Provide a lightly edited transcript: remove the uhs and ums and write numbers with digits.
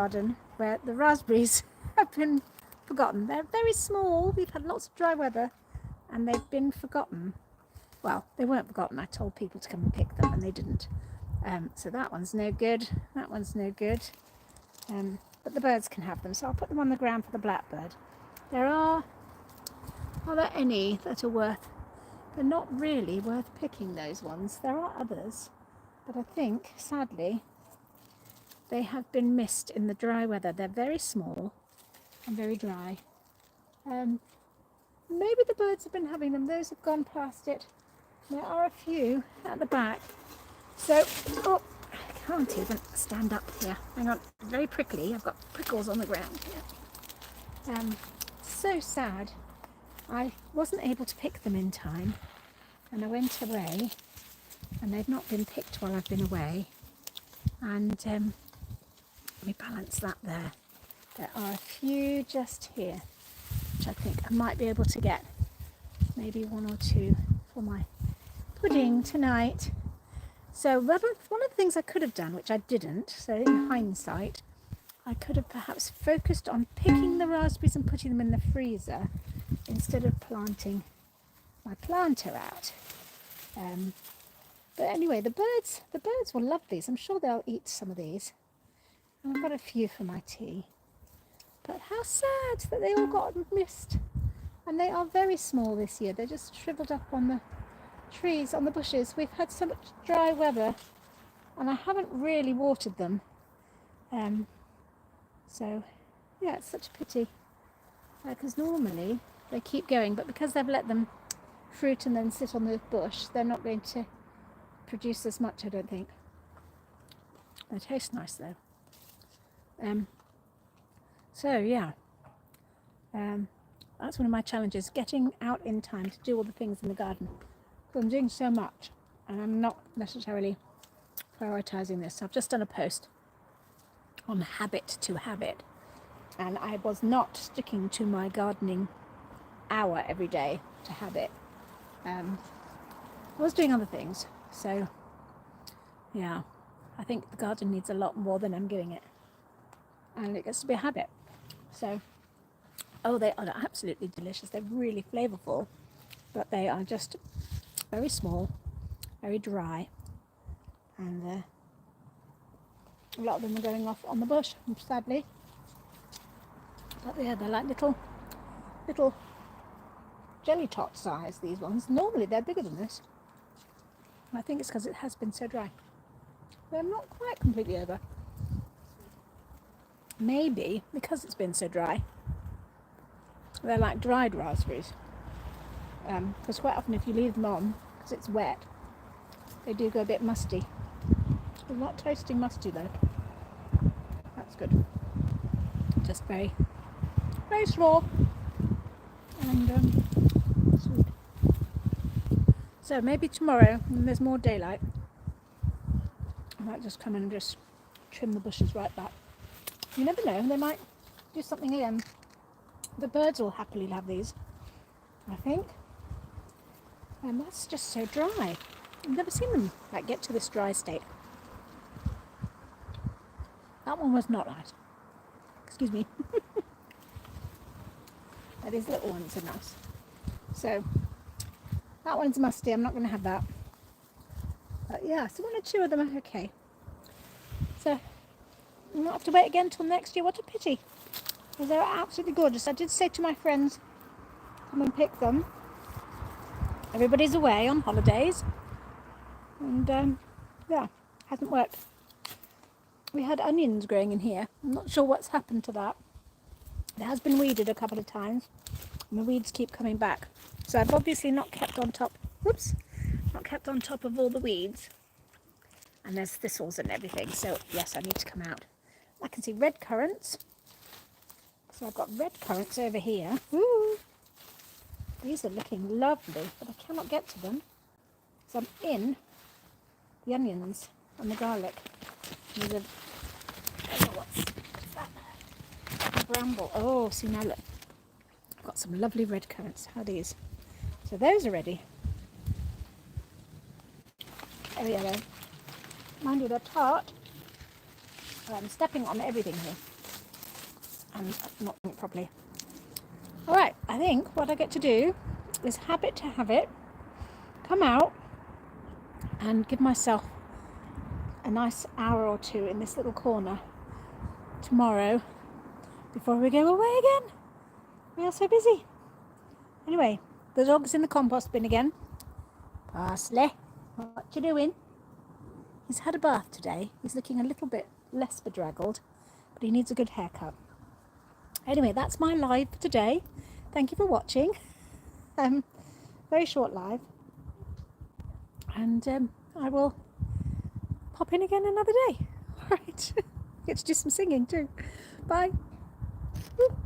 garden where the raspberries have been forgotten. They're very small. We've had lots of dry weather and they've been forgotten. Well, they weren't forgotten. I told people to come and pick them and they didn't. So that one's no good. That one's no good. But the birds can have them. So I'll put them on the ground for the blackbird. Are there any that are worth? They're not really worth picking, those ones. There are others, but I think, sadly, they have been missed in the dry weather. They're very small and very dry. Maybe the birds have been having them. Those have gone past it. There are a few at the back. So, oh, I can't even stand up here. Hang on, very prickly. I've got prickles on the ground here. So sad. I wasn't able to pick them in time, and I went away, and they've not been picked while I've been away. And let me balance that there. There are a few just here, which I think I might be able to get. Maybe one or two for my pudding tonight. So one of the things I could have done, which I didn't, so in hindsight, I could have perhaps focused on picking the raspberries and putting them in the freezer instead of planting my planter out. But anyway, the birds will love these. I'm sure they'll eat some of these. And I've got a few for my tea. But how sad that they all got missed. And they are very small this year. They're just shriveled up on the trees, on the bushes. We've had so much dry weather and I haven't really watered them. So yeah, it's such a pity. Because normally they keep going, but because they've let them fruit and then sit on the bush, they're not going to produce as much, I don't think. They taste nice though. So yeah, that's one of my challenges, getting out in time to do all the things in the garden. Because I'm doing so much and I'm not necessarily prioritizing this. So I've just done a post on habit to habit, and I was not sticking to my gardening hour every day to habit. I was doing other things. So yeah, I think the garden needs a lot more than I'm giving it, and it gets to be a habit. So oh, they are absolutely delicious. They're really flavorful, but they are just very small, very dry, and a lot of them are going off on the bush, sadly. But yeah, they're like little jelly tot size, these ones. Normally they're bigger than this. I think it's because it has been so dry. They're not quite completely over. Maybe because it's been so dry. They're like dried raspberries. Because quite often if you leave them on, because it's wet, they do go a bit musty. They're not tasting musty though. That's good. Just very, very small and sweet. So maybe tomorrow, when there's more daylight, I might just come in and just trim the bushes right back. You never know, they might do something again. The birds will happily have these, I think. And that's just so dry. I've never seen them like get to this dry state. That one was not nice. Excuse me. But these little ones are nice. So that one's musty. I'm not going to have that. But yeah, so one or two of them are okay. So we'll not have to wait again till next year. What a pity. Because they're absolutely gorgeous. I did say to my friends, come and pick them. Everybody's away on holidays. And yeah, hasn't worked. We had onions growing in here. I'm not sure what's happened to that. It has been weeded a couple of times, and the weeds keep coming back. So I've obviously not kept on top. Whoops, not kept on top of all the weeds. And there's thistles and everything. So yes, I need to come out. I can see red currants. So I've got red currants over here. Woo! These are looking lovely, but I cannot get to them. So I'm in the onions and the garlic. These are, what's that? Bramble. Oh, see now look. I've got some lovely red currants. How are these? So those are ready. Very yellow. Mind you, they're tart. I'm stepping on everything here. and not doing it properly. All right, I think what I get to do is habit to habit, come out and give myself a nice hour or two in this little corner tomorrow before we go away again. We are so busy. Anyway, the dog's in the compost bin again. Parsley, what you doing? He's had a bath today. He's looking a little bit less bedraggled, but he needs a good haircut. Anyway, that's my live for today. Thank you for watching. Very short live. And I will pop in again another day. All right. Get to do some singing too. Bye. Woo.